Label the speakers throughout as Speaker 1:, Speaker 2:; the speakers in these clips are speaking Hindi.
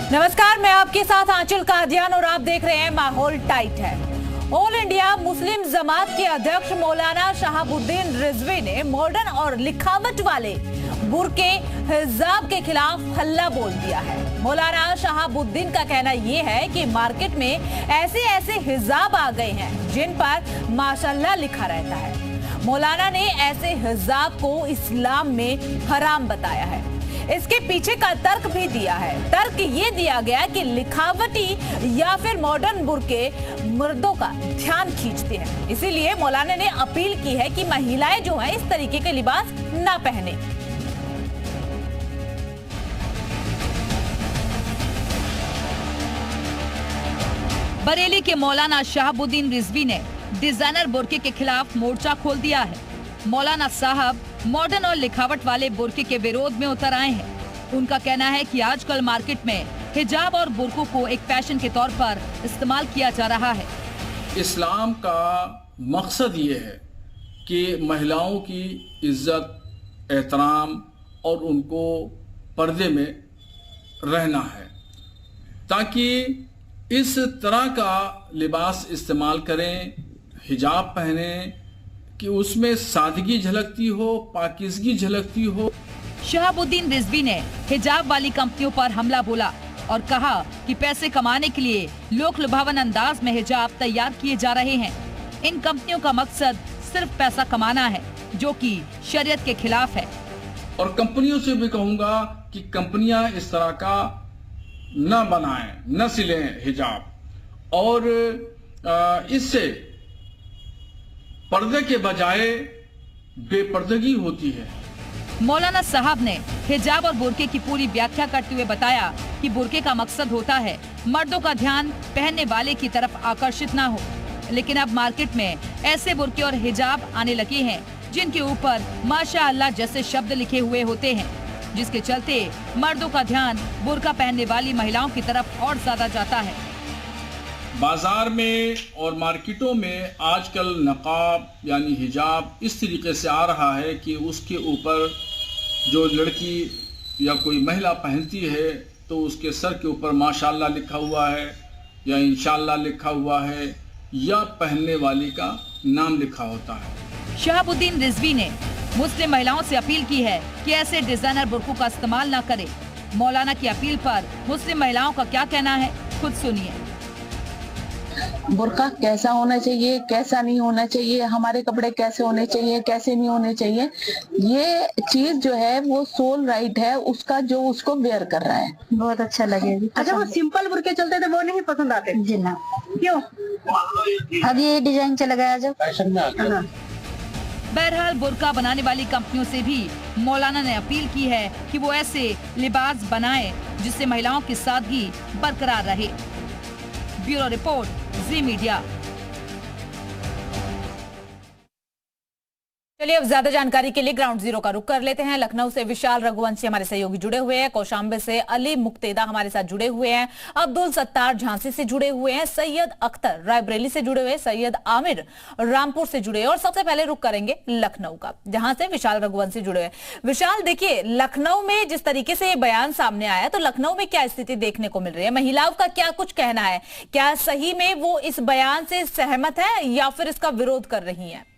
Speaker 1: नमस्कार, मैं आपके साथ आंचल कादियान और आप देख रहे हैं माहौल टाइट है। ऑल इंडिया मुस्लिम जमात के अध्यक्ष मौलाना शहाबुद्दीन रिजवी ने मॉडर्न और लिखावट वाले बुर्के हिजाब के खिलाफ हल्ला बोल दिया है। मौलाना शहाबुद्दीन का कहना यह है कि मार्केट में ऐसे ऐसे हिजाब आ गए हैं जिन पर माशाल्लाह लिखा रहता है। मौलाना ने ऐसे हिजाब को इस्लाम में हराम बताया है। इसके पीछे का तर्क भी दिया है। तर्क ये दिया गया कि लिखावटी या फिर मॉडर्न बुर्के मर्दों का ध्यान खींचते हैं, इसीलिए मौलाना ने अपील की है कि महिलाएं जो हैं इस तरीके के लिबास ना पहने।
Speaker 2: बरेली के मौलाना शहाबुद्दीन रिजवी ने डिजाइनर बुर्के के खिलाफ मोर्चा खोल दिया है। मौलाना साहब मॉडर्न और लिखावट वाले बुर्के के विरोध में उतर आए हैं। उनका कहना है कि आजकल मार्केट में हिजाब और बुर्कों को एक फैशन के तौर पर इस्तेमाल किया जा रहा है।
Speaker 3: इस्लाम का मकसद ये है कि महिलाओं की इज्जत, एहतराम और उनको पर्दे में रहना है, ताकि इस तरह का लिबास इस्तेमाल करें, हिजाब पहने कि उसमें सादगी झलकती हो, पाकीज़गी झलकती हो।
Speaker 2: शहाबुद्दीन रिजवी ने हिजाब वाली कंपनियों पर हमला बोला और कहा कि पैसे कमाने के लिए लोक लुभावन अंदाज में हिजाब तैयार किए जा रहे हैं। इन कंपनियों का मकसद सिर्फ पैसा कमाना है, जो कि शरीयत के खिलाफ है।
Speaker 3: और कंपनियों से भी कहूंगा कि कंपनियां इस तरह का न बनाएं, न सिलें हिजाब, और इससे पर्दे के बजाय बेपर्दगी होती है।
Speaker 2: मौलाना साहब ने हिजाब और बुर्के की पूरी व्याख्या करते हुए बताया कि बुर्के का मकसद होता है मर्दों का ध्यान पहनने वाले की तरफ आकर्षित ना हो, लेकिन अब मार्केट में ऐसे बुर्के और हिजाब आने लगे हैं जिनके ऊपर माशाअल्लाह जैसे शब्द लिखे हुए होते हैं, जिसके चलते मर्दों का ध्यान बुर्का पहनने वाली महिलाओं की तरफ और ज्यादा जाता है।
Speaker 3: बाजार में और मार्केटों में आजकल नकाब यानी हिजाब इस तरीके से आ रहा है कि उसके ऊपर जो लड़की या कोई महिला पहनती है तो उसके सर के ऊपर माशाअल्लाह लिखा हुआ है या इंशाअल्लाह लिखा हुआ है या पहनने वाली का नाम लिखा होता है।
Speaker 2: शहाबुद्दीन रिजवी ने मुस्लिम महिलाओं से अपील की है कि ऐसे डिजाइनर बुर्कों का इस्तेमाल न करें। मौलाना की अपील पर मुस्लिम महिलाओं का क्या कहना है, खुद सुनिए।
Speaker 4: बुर्का कैसा होना चाहिए, कैसा नहीं होना चाहिए, हमारे कपड़े कैसे होने चाहिए, कैसे नहीं होने चाहिए, ये चीज जो है वो सोल राइट है उसका, जो उसको वेयर कर रहा है।
Speaker 5: बहुत अच्छा लगे।
Speaker 6: अच्छा, वो सिंपल बुर्के चलते थे वो नहीं पसंद आते?
Speaker 5: जी ना।
Speaker 6: क्यों?
Speaker 5: अब ये डिजाइन चला गया जो
Speaker 3: फैशन में आता है।
Speaker 2: बहरहाल बुर्का बनाने वाली कंपनियों से भी मौलाना ने अपील की है कि वो ऐसे लिबास बनाएं जिससे महिलाओं की सादगी बरकरार रहे। ब्यूरो रिपोर्ट, जी मीडिया।
Speaker 1: चलिए अब ज्यादा जानकारी के लिए ग्राउंड जीरो का रुख कर लेते हैं। लखनऊ से विशाल रघुवंशी हमारे सहयोगी जुड़े हुए हैं, कौशाम्बे से अली मुक्तेदा हमारे साथ जुड़े हुए हैं, अब्दुल सत्तार झांसी से जुड़े हुए हैं, सैयद अख्तर रायबरेली से जुड़े हुए हैं, सैयद आमिर रामपुर से जुड़े हैं। और सबसे पहले रुख करेंगे लखनऊ का, जहां से विशाल रघुवंशी जुड़े हैं। विशाल, देखिए लखनऊ में जिस तरीके से ये बयान सामने आया, तो लखनऊ में क्या स्थिति देखने को मिल रही है? महिलाओं का क्या कुछ कहना है? क्या सही में वो इस बयान से सहमत है या फिर इसका विरोध कर रही है?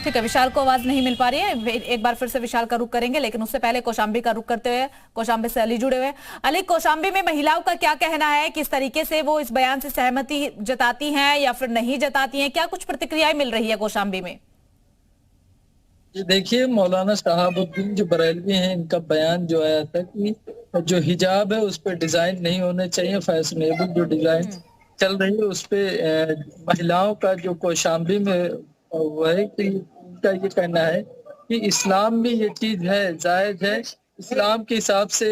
Speaker 1: ठीक है, विशाल को आवाज नहीं मिल पा रही है, एक बार फिर से विशाल का रुख करेंगे, लेकिन उससे पहले कौशाम्बी का रुख करते हुए कौशाम्बी से अली जुड़े हुए। अली, कौशाम्बी में महिलाओं का क्या कहना है? किस तरीके से वो इस बयान से सहमति जताती हैं या फिर नहीं जताती हैं? क्या कुछ प्रतिक्रियाएं मिल रही है कौशाम्बी में?
Speaker 7: देखिए, मौलाना शहाबुद्दीन जो बरेलवी हैं, इनका बयान जो आया था कि जो हिजाब है उस पर डिजाइन नहीं होने चाहिए, फैशनेबल जो डिजाइन चल रही है उस पे महिलाओं का जो कौशाम्बी में वह कि उनका ये कहना है कि इस्लाम में ये चीज है, जायज है, इस्लाम के हिसाब से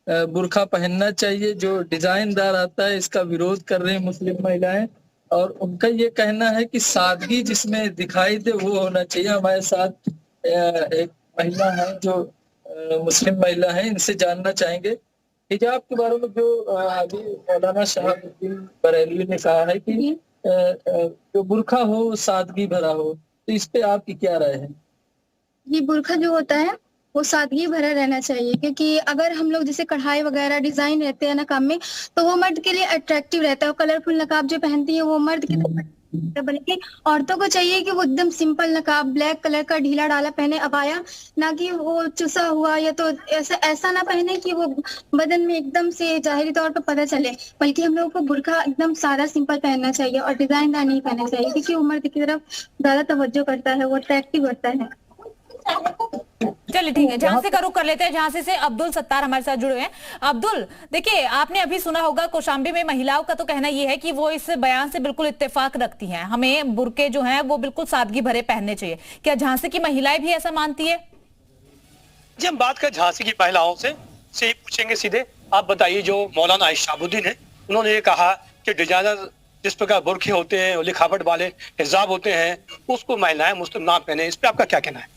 Speaker 7: बुर्का पहनना चाहिए। जो डिजाइनदार आता है इसका विरोध कर रहे हैं मुस्लिम महिलाएं, और उनका ये कहना है कि सादगी जिसमें दिखाई दे वो होना चाहिए। हमारे साथ एक महिला है जो मुस्लिम महिला है, इनसे जानना चाहेंगे हिजाब के बारे में। जो अभी मौलाना शहाबुद्दीन बरेलवी ने कहा है कि जो बुर्का हो सादगी भरा हो, तो इस पे आपकी क्या राय है?
Speaker 5: ये बुर्का जो होता है वो सादगी भरा रहना चाहिए, क्योंकि अगर हम लोग जैसे कढ़ाई वगैरह डिजाइन रहते हैं नकाब में, तो वो मर्द के लिए अट्रैक्टिव रहता है। कलरफुल नकाब जो पहनती है वो मर्द की तरफ, बल्कि औरतों को चाहिए कि वो एकदम सिंपल नकाब ब्लैक कलर का ढीला ढाला पहने, अबाया, ना कि वो चुसा हुआ या तो ऐसा ना पहने कि वो बदन में एकदम से जाहिरी तौर पर पता चले, बल्कि हम लोगों को बुर्का एकदम सादा सिंपल पहनना चाहिए और डिजाइनदार नहीं पहनना चाहिए, क्योंकि वो मर्द की तरफ ज्यादा तवज्जो करता है, वो अट्रैक्टिव करता है।
Speaker 1: चलिए ठीक है, झांसी का रुख कर लेते हैं। झांसी से अब्दुल सत्तार हमारे साथ जुड़े हैं। अब्दुल, देखिए आपने अभी सुना होगा कौशाम्बी में महिलाओं का तो कहना यह है कि वो इस बयान से बिल्कुल इत्तेफाक रखती हैं, हमें बुर्के जो हैं वो बिल्कुल सादगी भरे पहनने चाहिए। क्या झांसी की महिलाएं भी ऐसा मानती है?
Speaker 8: जी, हम बात करें झांसी की महिलाओं से ही पूछेंगे सीधे। आप बताइए, जो मौलाना शहाबुद्दीन है, उन्होंने ये कहा कि डिजाइनर जिस प्रकार बुर्के होते हैं, लिखावट वाले हिजाब होते हैं, उसको महिलाएं मुस्लिम ना पहने, इस पे आपका क्या कहना है?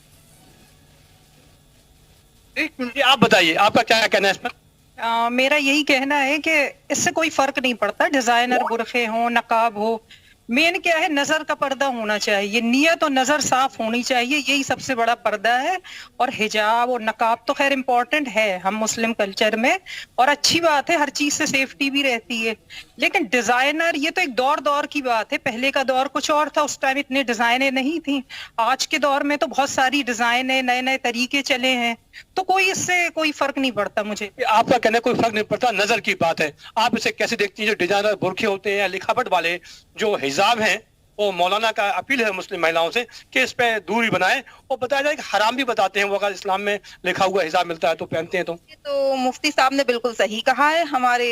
Speaker 8: एक मिनट, आप बताइए आपका क्या कहना है इस पर?
Speaker 6: मेरा यही कहना है कि इससे कोई फर्क नहीं पड़ता, डिजाइनर बुरखे हो नकाब हो, मेन क्या है नजर का पर्दा होना चाहिए, नियत और नजर साफ होनी चाहिए, यही सबसे बड़ा पर्दा है। और हिजाब और नकाब तो खैर इम्पोर्टेंट है हम मुस्लिम कल्चर में, और अच्छी बात है, हर चीज से सेफ्टी भी रहती है। लेकिन डिजाइनर ये तो एक दौर की बात है, पहले का दौर कुछ और था, उस टाइम इतने डिजाइनें नहीं थी। आज के दौर में तो बहुत सारी डिजाइनें, नए नए तरीके चले हैं, तो कोई इससे कोई फर्क नहीं पड़ता। मुझे
Speaker 8: आपका कहना कोई फर्क नहीं पड़ता, नजर की बात है। आप इसे कैसे देखती हैं, जो डिजाइनर बुर्के होते हैं, लिखावट वाले जो हिजाब हैं, वो मौलाना का अपील है मुस्लिम महिलाओं से कि इस पे दूरी बनाएं, और बताया जाए कि हराम भी बताते हैं वो, अगर इस्लाम में लिखा हुआ हिजाब मिलता है तो पहनते हैं।
Speaker 9: तो मुफ्ती साहब ने बिल्कुल सही कहा है, हमारे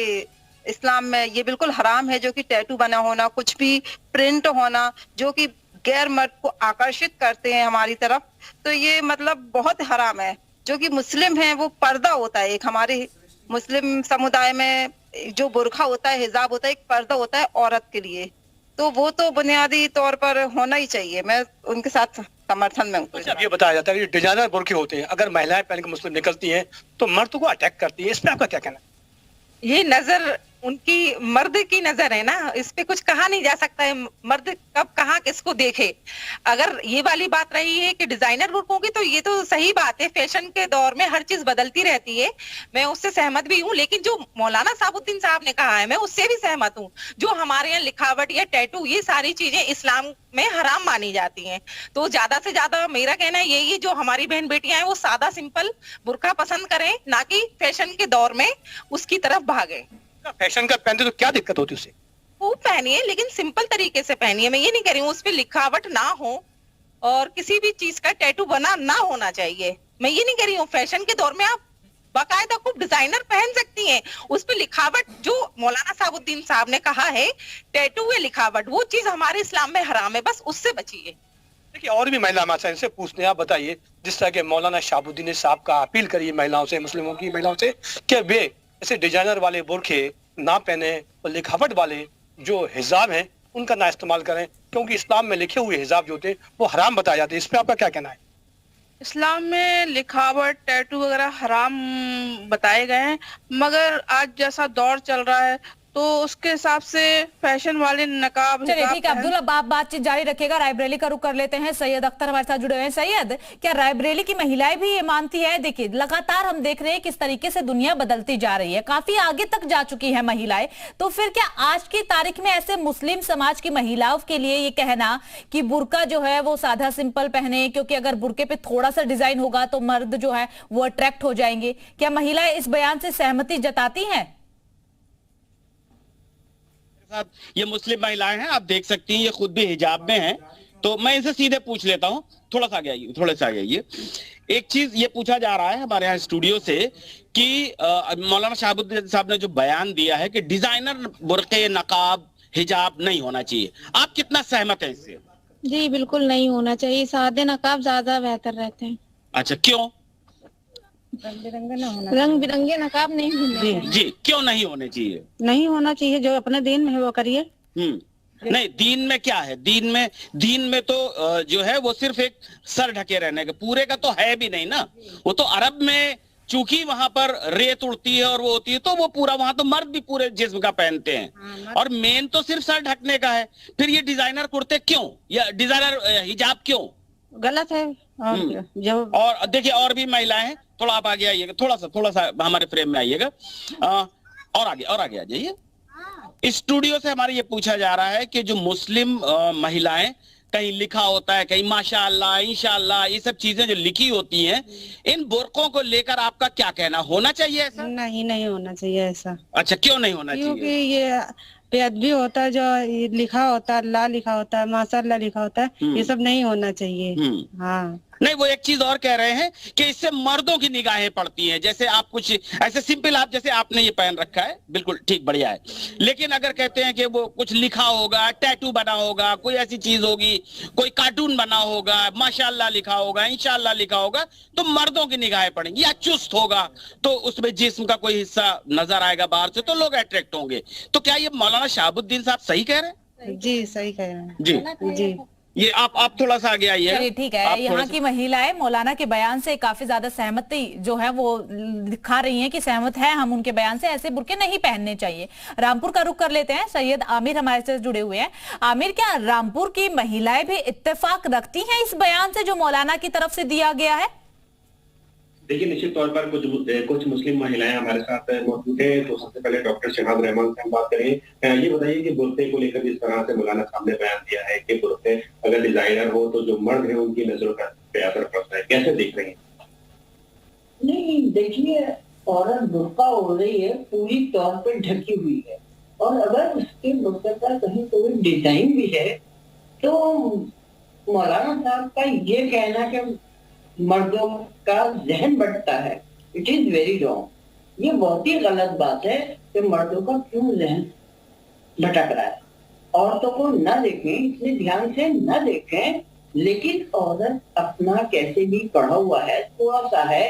Speaker 9: इस्लाम में ये बिल्कुल हराम है, जो कि टैटू बना होना, कुछ भी प्रिंट होना जो कि गैर मर्द को आकर्षित करते हैं हमारी तरफ, तो ये मतलब बहुत हराम है। जो कि मुस्लिम है वो पर्दा होता है, एक हमारे मुस्लिम समुदाय में जो बुर्का होता है, हिजाब होता है, एक पर्दा होता है औरत के लिए, तो वो तो बुनियादी तौर पर होना ही चाहिए। मैं उनके साथ समर्थन में हूँ।
Speaker 8: अच्छा, ये बताया जाता है कि डिजाइनर बुर्के होते हैं, अगर महिलाएं पहन के मुस्लिम निकलती हैं तो मर्द को अटैक करती है, इस पे आपका क्या कहना है?
Speaker 9: ये नजर उनकी, मर्द की नजर है ना, इस पे कुछ कहा नहीं जा सकता है, मर्द कब कहाँ किसको देखे। अगर ये वाली बात रही है कि डिजाइनर बुर्कों की, तो ये तो सही बात है, फैशन के दौर में हर चीज बदलती रहती है, मैं उससे सहमत भी हूँ। लेकिन जो मौलाना शहाबुद्दीन साहब ने कहा है, मैं उससे भी सहमत हूँ। जो हमारे यहाँ लिखावट या टैटू, ये सारी चीजें इस्लाम में हराम मानी जाती हैं, तो ज्यादा से ज्यादा मेरा कहना है यही, जो हमारी बहन बेटियां हैं वो सादा सिंपल बुर्का पसंद करें, ना कि फैशन के दौर में उसकी तरफ भागे।
Speaker 8: फैशन का पहनते तो क्या दिक्कत होती है उसे?
Speaker 9: वो पहनिए, लेकिन सिंपल तरीके से पहनिए। मैं ये नहीं कह रही हूँ उस पे लिखावट ना हो और किसी भी चीज का टैटू बना ना होना चाहिए, मैं ये नहीं कह रही हूँ। फैशन के दौर में आप बाकायदा खूब डिजाइनर पहन सकती हैं, उस पे लिखावट जो मौलाना शहाबुद्दीन साहब ने कहा है, टैटू है लिखावट, वो चीज हमारे इस्लाम में हराम है, बस उससे बचिए।
Speaker 8: देखिए, और भी महिला हमारे से पूछते हैं, आप बताइए, जिस तरह के मौलाना शहाबुद्दीन साहब का अपील करिए महिलाओं से, मुस्लिमों की महिलाओं से, कि वे ऐसे डिजाइनर वाले बुर्के ना पहने और लिखावट वाले जो हिजाब हैं उनका ना इस्तेमाल करें, क्योंकि इस्लाम में लिखे हुए हिजाब जो होते हैं वो हराम बताए जाते हैं। इस पे आपका क्या कहना है?
Speaker 10: इस्लाम में लिखावट टैटू वगैरह हराम बताए गए हैं, मगर आज जैसा दौर चल रहा है तो उसके हिसाब से फैशन वाले नकाब।
Speaker 1: चलिए ठीक है अब्दुल, अब आप बातचीत जारी रखिएगा। रायबरेली का रुख कर लेते हैं। सैयद अख्तर हमारे साथ जुड़े हुए हैं। सैयद, क्या रायबरेली की महिलाएं भी ये मानती है? देखिए, लगातार हम देख रहे हैं किस तरीके से दुनिया बदलती जा रही है, काफी आगे तक जा चुकी है महिलाएं, तो फिर क्या आज की तारीख में ऐसे मुस्लिम समाज की महिलाओं के लिए ये कहना कि बुर्का जो है वो सादा सिंपल पहने, क्योंकि अगर बुर्के पे थोड़ा सा डिजाइन होगा तो मर्द जो है वो अट्रैक्ट हो जाएंगे, क्या महिलाएं इस बयान से सहमति जताती हैं?
Speaker 11: ये मुस्लिम महिलाएं हैं, आप देख सकती हैं, ये खुद भी हिजाब में हैं, तो मैं इनसे सीधे पूछ लेता हूं। थोड़ा सा आगे आइए। एक चीज ये पूछा जा रहा है हमारे यहाँ स्टूडियो से कि मौलाना शहाबुद्दीन साहब ने जो बयान दिया है कि डिजाइनर बुर्के, नकाब, हिजाब नहीं होना चाहिए, आप कितना सहमत हैं इससे?
Speaker 5: जी बिल्कुल नहीं होना चाहिए, सादे नकाब ज्यादा बेहतर रहते हैं।
Speaker 11: अच्छा, क्यों?
Speaker 5: रंग बिरंगे नकाब नहीं होने चाहिए।
Speaker 11: जी, क्यों नहीं होने चाहिए?
Speaker 6: नहीं होना चाहिए, जो अपने दीन में है वो करिए।
Speaker 11: नहीं, दीन में क्या है? दीन में तो जो है वो सिर्फ एक सर ढके रहने का, पूरे का तो है भी नहीं ना। वो तो अरब में चूंकि वहां पर रेत उड़ती है और वो होती है, तो वो पूरा वहां तो मर्द भी पूरे जिस्म का पहनते हैं, और मेन तो सिर्फ सर ढकने का है। फिर ये डिजाइनर कुर्ते क्यों, या डिजाइनर हिजाब क्यों
Speaker 12: गलत है?
Speaker 11: और देखिए और भी महिलाएं हैं, थोड़ा आप आगे आइएगा, थोड़ा सा हमारे फ्रेम में आइएगा, और आगे आ जाइए। स्टूडियो से हमारे ये पूछा जा रहा है कि जो मुस्लिम महिलाएं, कहीं लिखा होता है, कहीं माशाअल्लाह, इंशाअल्लाह, ये सब चीजें जो लिखी होती हैं, इन बुर्कों को लेकर आपका क्या कहना, होना चाहिए ऐसा?
Speaker 12: नहीं होना चाहिए ऐसा।
Speaker 11: अच्छा, क्यों नहीं होना चाहिए?
Speaker 12: क्योंकि ये बेअदबी होता है, जो लिखा होता है, अल्लाह लिखा होता है, माशाअल्लाह लिखा होता है, ये सब नहीं होना चाहिए। हाँ,
Speaker 11: नहीं, वो एक चीज और कह रहे हैं कि इससे मर्दों की निगाहें पड़ती हैं। जैसे आप कुछ ऐसे सिंपल, आप जैसे आपने ये पहन रखा है, बिल्कुल ठीक, बढ़िया है, लेकिन अगर कहते हैं कि वो कुछ लिखा होगा, टैटू बना होगा, कोई ऐसी चीज होगी, कोई कार्टून बना होगा, माशाअल्लाह लिखा होगा, इंशाअल्लाह लिखा होगा, तो मर्दों की निगाहें पड़ेंगी। या चुस्त होगा तो उसमें जिस्म का कोई हिस्सा नजर आएगा बाहर से, तो लोग अट्रैक्ट होंगे। तो क्या ये मौलाना शहाबुद्दीन साहब सही कह रहे हैं?
Speaker 12: जी सही कह रहे हैं।
Speaker 11: जी, ये आप थोड़ा सा आगे आइए।
Speaker 1: चलिए ठीक है, यहाँ की महिलाएं मौलाना के बयान से काफी ज्यादा सहमति जो है वो दिखा रही हैं कि सहमत है हम उनके बयान से, ऐसे बुर्के नहीं पहनने चाहिए। रामपुर का रुख कर लेते हैं, सैयद आमिर हमारे से जुड़े हुए हैं। आमिर, क्या रामपुर की महिलाएं भी इत्तेफाक रखती हैं इस बयान से जो मौलाना की तरफ से दिया गया है?
Speaker 13: देखिए, निश्चित तौर पर कुछ मुस्लिम महिलाएं हमारे साथ मौजूद हैं। तो सबसे पहले डॉक्टर शहाब रहमान से हम बात करें। ये बताइए कि बुर्के को लेकर जिस तरह से मौलाना साहब ने बयान दिया है कि बुर्के अगर डिजाइनर हो तो जो मर्द है उनकी नजरों पे असर पड़ता है, कैसे देख रही हैं?
Speaker 14: नहीं, देखिए, औरत बुर्का ओढ़ रही है, पूरी तौर पर ढकी हुई है, और अगर उसके बुर्के का कहीं कोई डिजाइन भी है तो मौलाना साहब का ये कहना कि मर्दों का जहन बढ़ता है, इट इज वेरी रॉन्ग। ये बहुत ही गलत बात है कि मर्दों का क्यों जहन भटक रहा है। औरतों को ना देखें, इतने ध्यान से ना देखें, लेकिन औरत अपना कैसे भी पढ़ा हुआ है, थोड़ा सा है,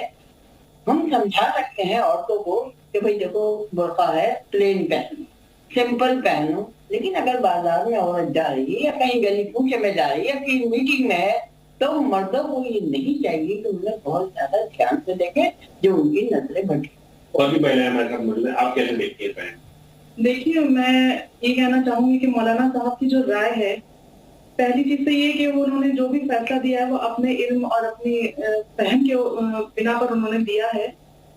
Speaker 14: हम समझा सकते हैं औरतों को कि भाई देखो बुर्का है, प्लेन पहनो, सिंपल पहनो। लेकिन अगर बाजार में औरत जा रही है या कहीं गली पूछे में जा रही है या कहीं मीटिंग में है, तो मर्दों को ये नहीं चाहिए कि उन्हें बहुत ज्यादा ध्यान से देखें, जो उनकी नजरें भटके।
Speaker 13: और भी महिलाएं हमारे साथ मौजूद हैं, आप कैसे देखती हैं?
Speaker 15: देखिए, मैं ये कहना चाहूंगी कि मौलाना साहब की जो राय है, पहली चीज तो ये कि उन्होंने जो भी फैसला दिया है वो अपने इल्म और अपनी फहम के बिना पर उन्होंने दिया है।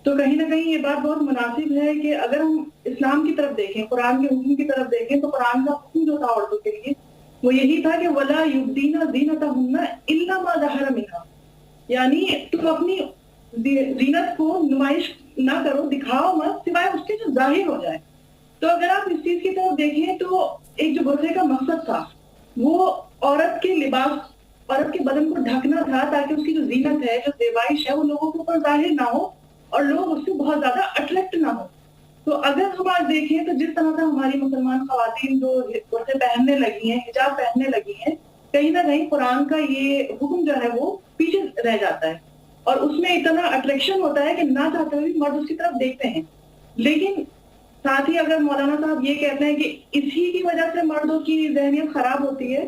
Speaker 15: तो कहीं ना कहीं ये बात बहुत मुनासिब है कि अगर हम इस्लाम की तरफ देखें, कुरान के हुक्म की तरफ देखें, तो कुरान का हुक्म जो था औरतों के लिए वो यही था कि वला युब्दीना ज़ीनतहुन्ना इल्ला मा ज़हरा मिन्हा, यानी तुम अपनी जीनत को नुमाइश ना करो, दिखाओ मत, सिवाय उसके जो जाहिर हो जाए। तो अगर आप इस चीज की तरफ देखें तो एक जो बुर्के का मकसद था वो औरत के लिबास, औरत के बदन को ढकना था, ताकि उसकी जो जीनत है, जो ज़ेबाइश है, वो लोगों के ऊपर जाहिर ना हो और लोग उससे बहुत ज्यादा अट्रैक्ट ना हो। तो अगर हम आज देखें तो जिस तरह से हमारी मुसलमान खवातीन जो कुर्ते पहनने लगी हैं, हिजाब पहनने लगी हैं, कहीं ना कहीं कुरान का ये हुक्म जो है वो पीछे रह जाता है, और उसमें इतना अट्रैक्शन होता है कि ना चाहते हुए मर्द उसकी तरफ देखते हैं। लेकिन साथ ही अगर मौलाना साहब ये कहते हैं कि इसी की वजह से मर्दों की जहनियत खराब होती है,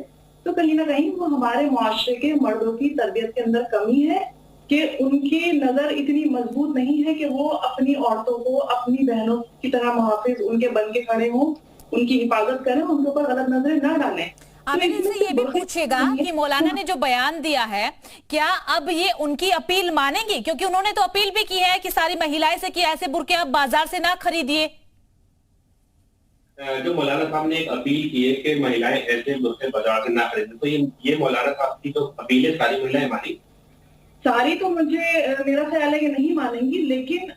Speaker 15: तो कहीं ना कहीं वो हमारे मुआशरे के मर्दों की तरबियत के अंदर कमी है कि उनकी नजर इतनी मजबूत नहीं है कि वो अपनी औरतों को अपनी बहनों की तरह मुहाफिज उनके बन के खड़े हों, उनकी हिफाजत करें, उनके ऊपर गलत नजरें ना डालें।
Speaker 1: आमिर इनसे ये भी पूछेगा कि मौलाना ने जो बयान दिया है, क्या अब ये उनकी अपील मानेंगी? क्योंकि उन्होंने तो अपील भी की है कि सारी महिलाएं से कि ऐसे बुर्के आप बाजार से ना खरीदिए।
Speaker 13: जो मौलाना साहब ने एक अपील की है कि महिलाएं ऐसे बुर्के बाजार से ना खरीदें, तो ये मौलाना साहब की जो अपील है सारी महिलाएं मानी?
Speaker 15: सारी तो मेरा ख्याल है कि नहीं मानेंगी, लेकिन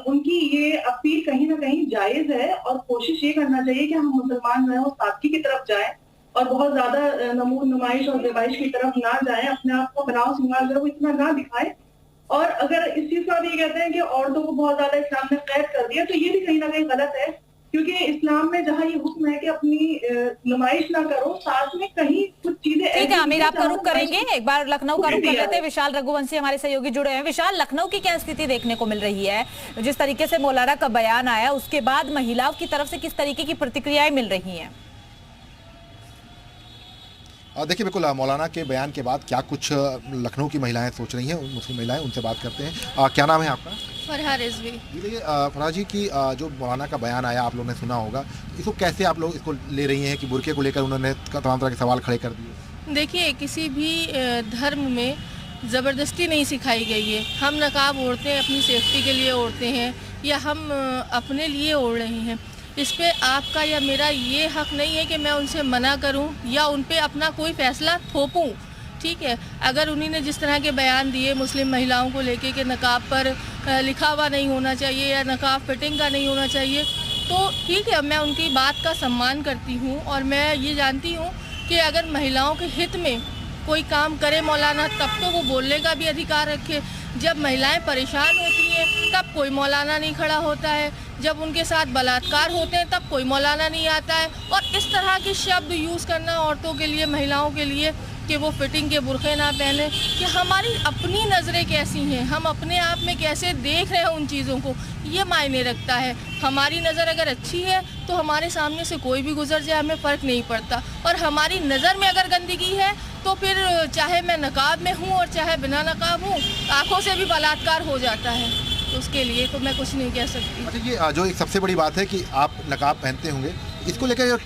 Speaker 15: उनकी ये अपील कहीं ना कहीं जायज है, और कोशिश ये करना चाहिए कि हम मुसलमान जो है वो सादगी की तरफ जाएं और बहुत ज्यादा नमूर नुमाइश और ज़ेबाइश की तरफ ना जाएं, अपने आप को बनाओ सिंगार जो है वो इतना ना दिखाएं। और अगर इस चीज का भी कहते हैं कि औरतों को बहुत ज्यादा इस्लाम ने कैद कर दिया, तो ये भी कहीं ना कहीं गलत है, क्योंकि इस्लाम में जहाँ ये हुक्म है कि अपनी नुमाइश ना करो, साथ में कहीं कुछ चीजें।
Speaker 1: ठीक है आमिर, आपका रुख करेंगे, एक बार लखनऊ का रुख कर लेते हैं। विशाल रघुवंशी हमारे सहयोगी जुड़े हैं। विशाल, लखनऊ की क्या स्थिति देखने को मिल रही है? जिस तरीके से मौलाना का बयान आया, उसके बाद महिलाओं की तरफ से किस तरीके की प्रतिक्रियाएं मिल रही हैं?
Speaker 16: देखिए, बिल्कुल मौलाना के बयान के बाद क्या कुछ लखनऊ की महिलाएं सोच रही हैं, मुस्लिम महिलाएं, उनसे बात करते हैं। क्या नाम है आपका?
Speaker 17: फरहा रिजवी।
Speaker 16: देखिए फरहा जी की जो मौलाना का बयान आया आप लोगों ने सुना होगा, इसको कैसे आप लोग इसको ले रही हैं कि बुर्के को लेकर उन्होंने तमाम तरह के सवाल खड़े कर दिए?
Speaker 17: देखिए, किसी भी धर्म में ज़बरदस्ती नहीं सिखाई गई है। हम नकाब ओढ़ते हैं, अपनी सेफ्टी के लिए ओढ़ते हैं या हम अपने लिए ओढ़ रहे हैं। इस पे आपका या मेरा ये हक नहीं है कि मैं उनसे मना करूं या उन पे अपना कोई फ़ैसला थोपूं। ठीक है, अगर उन्हीं ने जिस तरह के बयान दिए मुस्लिम महिलाओं को लेके कि नकाब पर लिखा हुआ नहीं होना चाहिए या नकाब फिटिंग का नहीं होना चाहिए, तो ठीक है, मैं उनकी बात का सम्मान करती हूँ और मैं ये जानती हूँ कि अगर महिलाओं के हित में कोई काम करे मौलाना तब तो वो बोलने का भी अधिकार रखे। जब महिलाएं परेशान होती हैं तब कोई मौलाना नहीं खड़ा होता है, जब उनके साथ बलात्कार होते हैं तब कोई मौलाना नहीं आता है। और इस तरह के शब्द यूज़ करना औरतों के लिए, महिलाओं के लिए कि वो फिटिंग के बुरखे ना पहने, कि हमारी अपनी नज़रें कैसी हैं, हम अपने आप में कैसे देख रहे हैं उन चीज़ों को, ये मायने रखता है। हमारी नज़र अगर अच्छी है तो हमारे सामने से कोई भी गुजर जाए हमें फ़र्क नहीं पड़ता, और हमारी नज़र में अगर गंदगी है तो फिर चाहे मैं नकाब में हूँ और चाहे बिना नकाब हूँ, आँखों से भी बलात्कार हो जाता है, तो उसके लिए तो मैं कुछ नहीं कह सकती।
Speaker 16: अच्छा, ये जो एक सबसे बड़ी बात है कि आप नकाब पहनते होंगे, इसको लेकर जो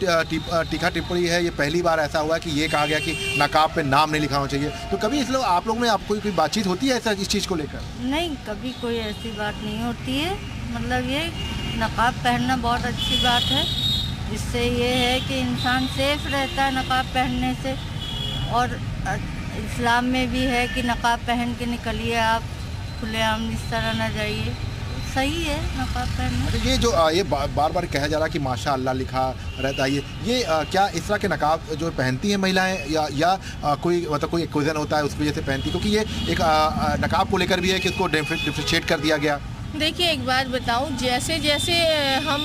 Speaker 16: टीका टिप्पणी है, ये पहली बार ऐसा हुआ कि ये कहा गया कि नकाब पे नाम नहीं लिखा होना चाहिए, तो कभी इस लोग आप लोग में आपको कोई बातचीत होती है ऐसा इस चीज़ को लेकर?
Speaker 18: नहीं, कभी कोई ऐसी बात नहीं होती है। मतलब ये नकाब पहनना बहुत अच्छी बात है, इससे ये है कि इंसान सेफ रहता है नकाब पहनने से, और इस्लाम में भी है कि नकाब पहन के निकलिए, आप खुलेआम इस तरह न जाइए, सही है नकाब पहनना।
Speaker 16: ये जो ये बार बार कहा जा रहा है कि माशाअल्लाह लिखा रहता है, ये क्या इस तरह के नकाब जो पहनती हैं महिलाएं या कोई मतलब कोई ओकेजन होता है उस वजह से पहनती, क्योंकि ये एक नकाब को लेकर भी है कि उसको डिफ्रेंशिएट कर दिया गया?
Speaker 17: देखिए, एक बात बताऊं, जैसे जैसे हम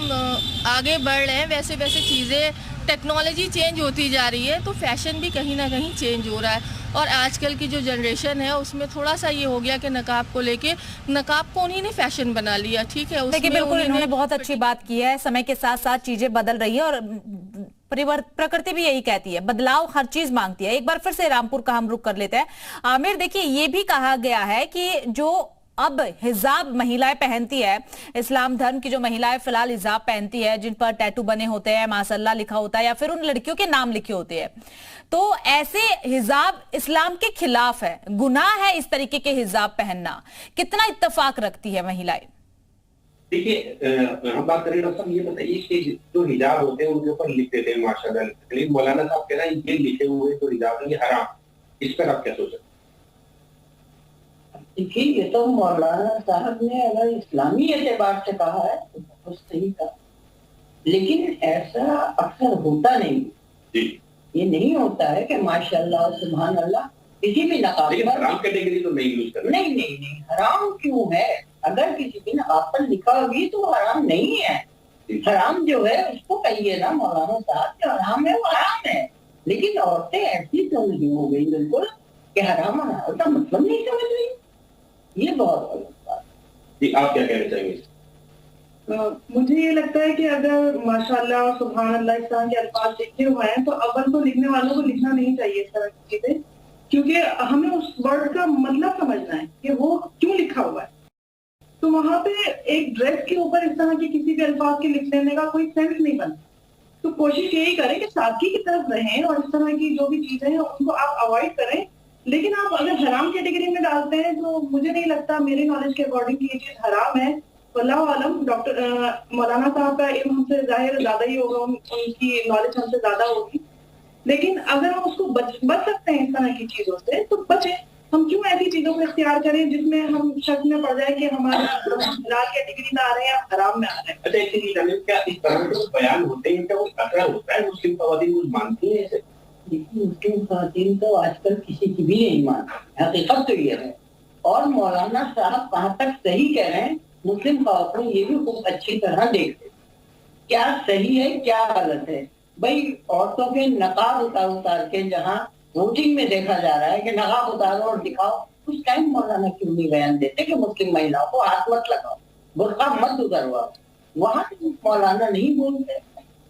Speaker 17: आगे बढ़ रहे हैं वैसे वैसे चीज़ें, टेक्नोलॉजी चेंज होती जा रही है, तो फैशन भी कहीं ना कहीं चेंज हो रहा है। और आजकल की जो जनरेशन है उसमें थोड़ा सा ये हो गया कि नकाब को लेके, नकाब को उन्हीं ने फैशन बना लिया। ठीक है,
Speaker 1: देखिए बिल्कुल इन्होंने बहुत अच्छी बात की है, समय के साथ साथ चीजें बदल रही है और प्रकृति भी यही कहती है, बदलाव हर चीज मांगती है। एक बार फिर से रामपुर का हम रुख कर लेते हैं। आमिर, देखिए ये भी कहा गया है कि जो अब हिजाब महिलाएं पहनती है, इस्लाम धर्म की जो महिलाएं फिलहाल हिजाब पहनती है, जिन पर टैटू बने होते हैं, माशाअल्लाह लिखा होता है या फिर उन लड़कियों के नाम लिखे होते हैं, तो ऐसे हिजाब इस्लाम के खिलाफ है, गुनाह है इस तरीके के हिजाब पहनना। कितना इत्तेफाक रखती है महिलाएं?
Speaker 13: देखिए, हम बात करें डॉक्टर साहब, ये बताइए कि जो हिजाब होते हैं उनके ऊपर लिख देते हैं माशाअल्लाह, लेकिन मौलाना साहब कह रहे हैं ये लिखे हुए तो हिजाब है, ये हराम, इस पर आप क्या सोचते हैं?
Speaker 14: देखिए, ये तो मौलाना साहब ने अगर इस्लामी एतबार से कहा है तो बहुत सही कहा, लेकिन ऐसा अक्सर होता नहीं। ये नहीं होता है कि माशाअल्लाह सुभान अल्लाह किसी भी नकाब पर
Speaker 13: हराम कैटेगरी तो नहीं यूज करना।
Speaker 14: नहीं, हराम क्यों है? अगर किसी भी नकाब पर लिखा होगी तो हराम नहीं है। हराम जो है उसको कहिए ना मौलाना साहब, जो हराम है वो हराम है, लेकिन औरतें ऐसी तो नहीं हो गई बिल्कुल कि हराम हराम का मतलब नहीं समझ रही, ये बहुत गलत बात
Speaker 13: है। आप क्या कहना चाहेंगे?
Speaker 15: मुझे ये लगता है कि अगर माशाअल्लाह और सुभान अल्लाह इस तरह के अल्फाज लिखे हुए हैं तो अव्वल तो लिखने वालों को लिखना नहीं चाहिए इस तरह की चीजें, क्योंकि हमें उस वर्ड का मतलब समझना है कि वो क्यों लिखा हुआ है। तो वहां पे एक ड्रेस के ऊपर इस तरह के किसी भी अल्फाज के लिख देने का कोई सेंस नहीं बनता। तो कोशिश यही करें कि सादगी की तरफ रहें और इस तरह की जो भी चीजें हैं उनको आप अवॉइड करें। लेकिन आप अगर हराम कैटेगरी में डालते हैं तो मुझे नहीं लगता, मेरे नॉलेज के अकॉर्डिंग ये चीज हराम है। वल्लाहु आलम, डॉक्टर मौलाना साहब का इल्म हमसे जाहिर ज्यादा ही होगा, उनकी नॉलेज हमसे ज्यादा होगी, लेकिन अगर हम उसको बच सकते हैं इस तरह की चीजों से तो बचे। हम क्यों ऐसी चीजों को इख्तियार करें जिसमें हम शक में पड़ जाए कि हमारा हलाल कैटेगरी में आ रहे हैं या हराम में आ रहे हैं।
Speaker 13: अच्छा, इसीलिए क्या इस तरह के बयान होते हैं, क्या वो असर होता है? मुस्लिम ख़वातीन कुछ मानती है ऐसे?
Speaker 14: देखिए, मुस्लिम ख़वातीन तो आजकल किसी की भी नहीं मानती, हकीकत तो ये है। और मौलाना साहब कहाँ तक सही कह रहे हैं, मुस्लिम ख़वातीन ये भी खूब अच्छी तरह देखते क्या सही है क्या गलत है। भाई, औरतों के नकाब उतार के जहाँ वोटिंग में देखा जा रहा है कि नकाब उतारो और दिखाओ, उस टाइम मौलाना क्यों नहीं बयान देते कि मुस्लिम महिलाओं को हाथ मत लगाओ, बुर्का मत उतारवाओ? वहां मौलाना नहीं बोलते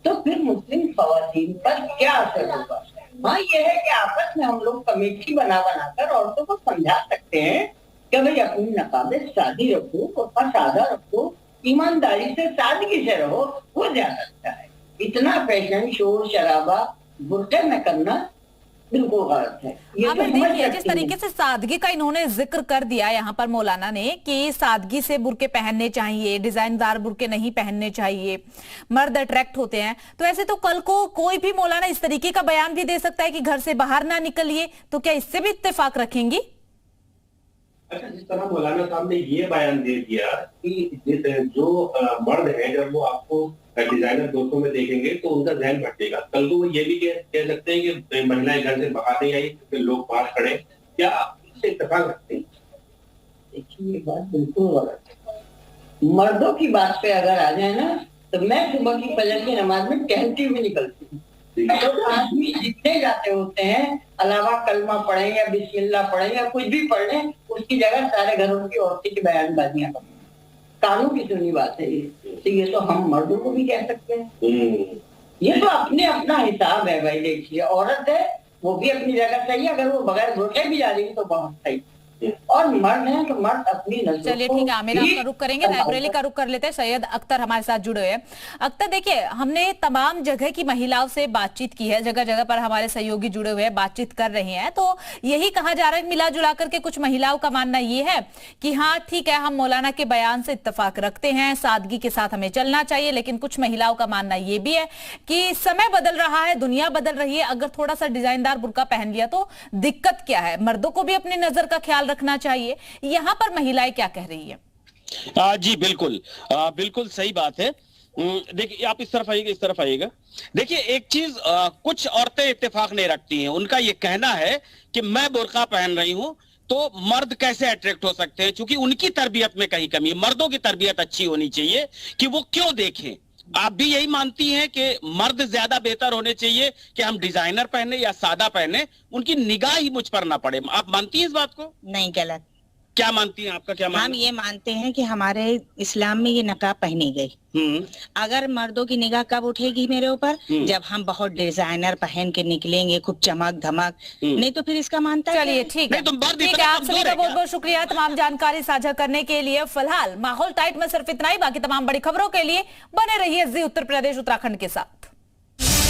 Speaker 14: तो फिर मुस्लिम ख़वातीन पर क्या असर होगा? हाँ, ये है कि आपस में हम लोग कमेटी बनाकर औरतों को समझा सकते हैं कि भाई अपनी नकाबे सादी रखो, और सादा रखो, ईमानदारी से सादगी से रहो, वो ज्यादा अच्छा है। इतना फैशन शोर शराबा बुरके में करना बिल्कुल गलत है। ये
Speaker 1: आप देखिए जिस तरीके से सादगी का इन्होंने जिक्र कर दिया यहाँ पर मौलाना ने कि सादगी से बुरके पहनने चाहिए, डिजाइनदार बुरके नहीं पहनने चाहिए, मर्द अट्रैक्ट होते हैं, तो ऐसे तो कल को कोई भी मौलाना इस तरीके का बयान भी दे सकता है कि घर से बाहर ना निकलिए, तो क्या इससे भी इत्तेफाक रखेंगी?
Speaker 13: अच्छा, जिस तरह मौलाना साहब ने ये बयान दे दिया कि जो मर्द हैं जब वो आपको डिजाइनर दोस्तों में देखेंगे तो उनका ध्यान भटकेगा, कल को वो ये भी कह सकते हैं कि महिलाएं घर से बाहर नहीं आई क्योंकि लोग बाहर खड़े, क्या इससे इत्तेफाक रखते हैं?
Speaker 14: देखिए ये बात बिल्कुल गलत है। मर्दों की बात पे अगर आ जाए ना, तो मैं सुबह की फजर की नमाज में टहलती हुई निकलती हूँ, तो आदमी जितने जाते होते हैं अलावा कलमा पढ़े या बिस्मिल्लाह पढ़े या कुछ भी पढ़ लें, उसकी जगह सारे घरों की औरतें की बयानबाजियां करते हैं। कानों की सुनी बात है ये, तो ये तो हम मर्दों को भी कह सकते हैं। ये तो अपने अपना हिसाब है भाई। देखिए औरत है वो भी अपनी जगह सही है, अगर वो बगैर बुरके भी जा रही है तो बहुत सही, और मर्द है तो मर्द अपनी नजर।
Speaker 1: चलिए ठीक है, आमिर आपका रुख करेंगे, रायबरेली का रुख कर लेते हैं। सैयद अख्तर हमारे साथ जुड़े हुए हैं। अख्तर देखिए, हमने तमाम जगह की महिलाओं से बातचीत की है, जगह जगह पर हमारे सहयोगी जुड़े हुए हैं, बातचीत कर रहे हैं, तो यही कहा जा रहा है मिला जुला करके कुछ महिलाओं का मानना ये है कि हाँ ठीक है, हम मौलाना के बयान से इत्तेफाक रखते हैं, सादगी के साथ हमें चलना चाहिए, लेकिन कुछ महिलाओं का मानना ये भी है कि समय बदल रहा है, दुनिया बदल रही है, अगर थोड़ा सा डिजाइनदार बुर्का पहन लिया तो दिक्कत क्या है, मर्दों को भी अपनी नजर का ख्याल रखना चाहिए। यहाँ पर महिलाएं क्या कह रही है?
Speaker 11: जी बिल्कुल, बिल्कुल सही बात है। देखिए आप इस तरफ आइएगा, इस तरफ आइएगा। देखिए एक चीज, कुछ औरतें इत्तेफाक नहीं रखती हैं, उनका ये कहना है कि मैं बुर्का पहन रही हूं तो मर्द कैसे अट्रैक्ट हो सकते हैं, क्योंकि उनकी तरबियत में कहीं कमी है। मर्दों की तरबियत अच्छी होनी चाहिए कि वो क्यों देखें। आप भी यही मानती हैं कि मर्द ज्यादा बेहतर होने चाहिए कि हम डिजाइनर पहने या सादा पहने, उनकी निगाह ही मुझ पर ना पड़े, आप मानती हैं इस बात को?
Speaker 19: नहीं, गलत।
Speaker 11: क्या मानती हैं, आपका क्या मानना?
Speaker 19: हम ये मानते हैं कि हमारे इस्लाम में ये नकाब पहनी गई। अगर मर्दों की निगाह कब उठेगी मेरे ऊपर, जब हम बहुत डिजाइनर पहन के निकलेंगे, खूब चमक धमक, नहीं तो फिर इसका मानता है।
Speaker 1: चलिए ठीक है, ठीक है, आप सभी का बहुत बहुत शुक्रिया तमाम जानकारी साझा करने के लिए। फिलहाल माहौल टाइट में सिर्फ इतना ही, बाकी तमाम बड़ी खबरों के लिए बने रहिए जी उत्तर प्रदेश उत्तराखंड के साथ।